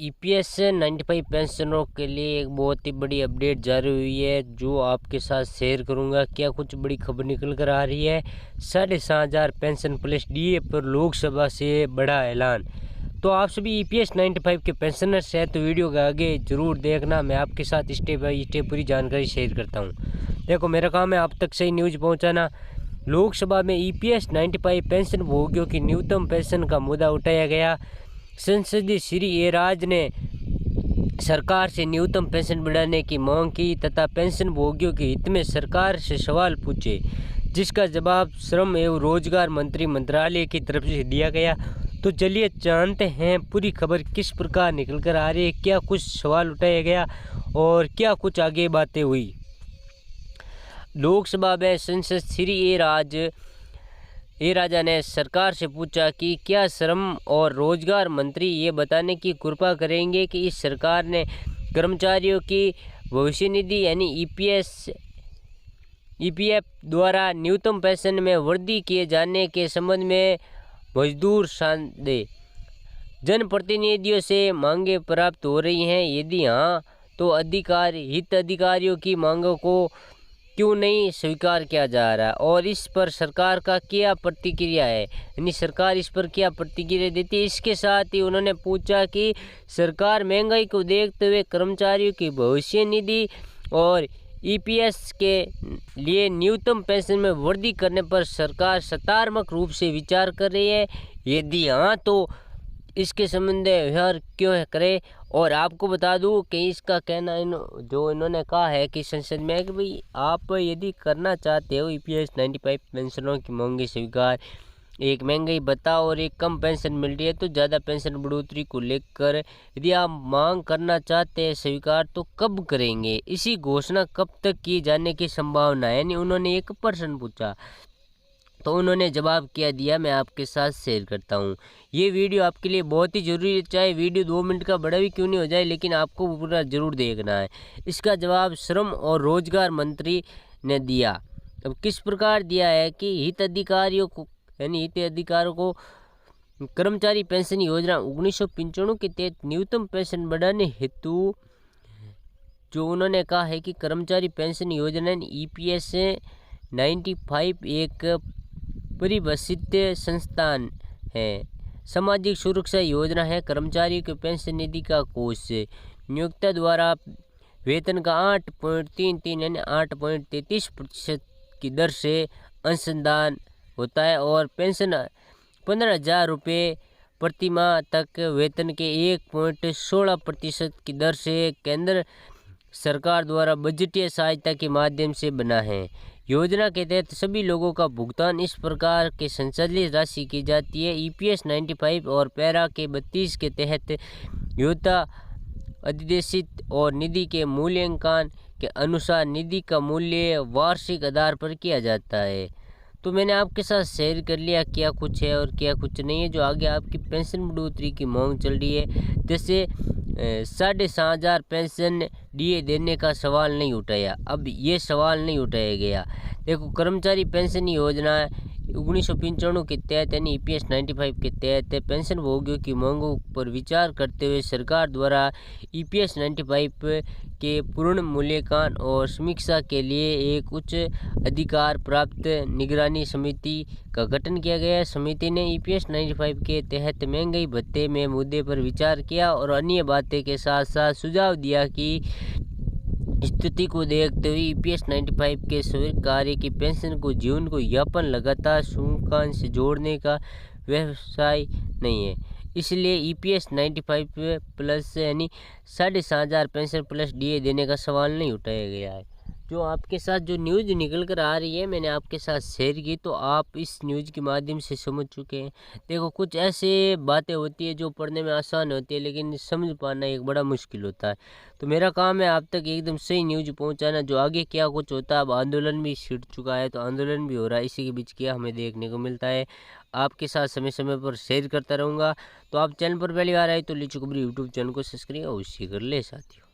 EPS 95 पेंशनरों के लिए एक बहुत ही बड़ी अपडेट जारी हुई है जो आपके साथ शेयर करूंगा। क्या कुछ बड़ी खबर निकल कर आ रही है। 7,500 पेंशन प्लस डीए पर लोकसभा से बड़ा ऐलान। तो आप सभी ईपीएस 95 के पेंशनर्स हैं तो वीडियो के आगे जरूर देखना। मैं आपके साथ स्टेप बाय स्टेप पूरी जानकारी शेयर करता हूँ। देखो, मेरा काम है आप तक सही न्यूज़ पहुँचाना। लोकसभा में ईपीएस 95 पेंशन भोगियों की न्यूनतम पेंशन का मुद्दा उठाया गया। संसदीय श्री एराज ने सरकार से न्यूनतम पेंशन बढ़ाने की मांग की तथा पेंशन भोगियों के हित में सरकार से सवाल पूछे, जिसका जवाब श्रम एवं रोजगार मंत्री मंत्रालय की तरफ से दिया गया। तो चलिए जानते हैं पूरी खबर किस प्रकार निकल कर आ रही है, क्या कुछ सवाल उठाया गया और क्या कुछ आगे बातें हुई। लोकसभा में सांसद श्री ए राजा ने सरकार से पूछा कि क्या श्रम और रोजगार मंत्री ये बताने की कृपा करेंगे कि इस सरकार ने कर्मचारियों की भविष्य निधि यानी ईपीएफ द्वारा न्यूनतम पेंशन में वृद्धि किए जाने के संबंध में मजदूर संघ जनप्रतिनिधियों से मांगे प्राप्त हो रही हैं। यदि हाँ तो हित अधिकारियों की मांगों को क्यों नहीं स्वीकार किया जा रहा और इस पर सरकार का क्या प्रतिक्रिया है, यानी सरकार इस पर क्या प्रतिक्रिया देती है। इसके साथ ही उन्होंने पूछा कि सरकार महंगाई को देखते हुए कर्मचारियों की भविष्य निधि और ईपीएस के लिए न्यूनतम पेंशन में वृद्धि करने पर सरकार सकारात्मक रूप से विचार कर रही है। यदि हाँ तो इसके संबंध में व्यवहार क्यों करे। और आपको बता दूं कि इसका कहना जो इन्होंने कहा है कि संसद में कि भाई आप यदि करना चाहते हो ईपीएस 95 पेंशनों की मांगे स्वीकार, एक महंगाई भत्ता और एक कम पेंशन मिल रही है तो ज़्यादा पेंशन बढ़ोतरी को लेकर यदि आप मांग करना चाहते हैं स्वीकार तो कब करेंगे, इसी घोषणा कब तक की जाने की संभावना है। यानी उन्होंने एक प्रश्न पूछा तो उन्होंने जवाब क्या दिया मैं आपके साथ शेयर करता हूँ। ये वीडियो आपके लिए बहुत ही ज़रूरी है, चाहे वीडियो 2 मिनट का बड़ा भी क्यों नहीं हो जाए, लेकिन आपको पूरा ज़रूर देखना है। इसका जवाब श्रम और रोजगार मंत्री ने दिया। अब किस प्रकार दिया है कि हित अधिकारियों को यानी हित अधिकारियों को कर्मचारी पेंशन योजना 1995 के तहत न्यूनतम पेंशन बढ़ाने हेतु जो उन्होंने कहा है कि कर्मचारी पेंशन योजना ईपीएस 95 एक परिभाषित संस्थान है, सामाजिक सुरक्षा योजना है। कर्मचारियों के पेंशन निधि का कोष नियोक्ता द्वारा वेतन का 8.33 यानी 8.33% की दर से अंशदान होता है और पेंशन 15,000 रुपये प्रति माह तक वेतन के 1.16% की दर से केंद्र सरकार द्वारा बजटीय सहायता के माध्यम से बना है। योजना के तहत सभी लोगों का भुगतान इस प्रकार के संचालित राशि की जाती है। ईपीएस 95 और पैरा के 32 के तहत योजना अधिदेशित और निधि के मूल्यांकन के अनुसार निधि का मूल्य वार्षिक आधार पर किया जाता है। तो मैंने आपके साथ शेयर कर लिया क्या कुछ है और क्या कुछ नहीं है। जो आगे आपकी पेंशन बढ़ोतरी की मांग चल रही है, जैसे 7,500 पेंशन डीए देने का सवाल नहीं उठाया, अब ये सवाल नहीं उठाया गया। देखो, कर्मचारी पेंशन योजना 1995 के तहत यानी ईपीएस 95 के तहत पेंशन भोगियों की मांगों पर विचार करते हुए सरकार द्वारा ईपीएस 95 के पूर्ण मूल्यांकन और समीक्षा के लिए एक उच्च अधिकार प्राप्त निगरानी समिति का गठन किया गया। समिति ने ईपीएस 95 के तहत महंगाई भत्ते में मुद्दे पर विचार किया और अन्य बातें के साथ साथ सुझाव दिया कि स्थिति को देखते हुए ईपीएस 95 के स्वीकार्य की पेंशन को जीवन को यापन लगातार सुखांश से जोड़ने का व्यवसाय नहीं है, इसलिए ईपीएस 95 प्लस यानी 7,500 पेंशन प्लस डीए देने का सवाल नहीं उठाया गया है। जो आपके साथ जो न्यूज़ निकल कर आ रही है मैंने आपके साथ शेयर की तो आप इस न्यूज़ के माध्यम से समझ चुके हैं। देखो, कुछ ऐसे बातें होती है जो पढ़ने में आसान होती है लेकिन समझ पाना एक बड़ा मुश्किल होता है। तो मेरा काम है आप तक एकदम सही न्यूज़ पहुंचाना। जो आगे क्या कुछ होता है, अब आंदोलन भी छिड़ चुका है तो आंदोलन भी हो रहा है, इसी के बीच क्या हमें देखने को मिलता है आपके साथ समय समय पर शेयर करता रहूँगा। तो आप चैनल पर पहली बार आए तो लीचू खबरी यूट्यूब चैनल को सब्सक्राइब अवश्य कर ले साथियों।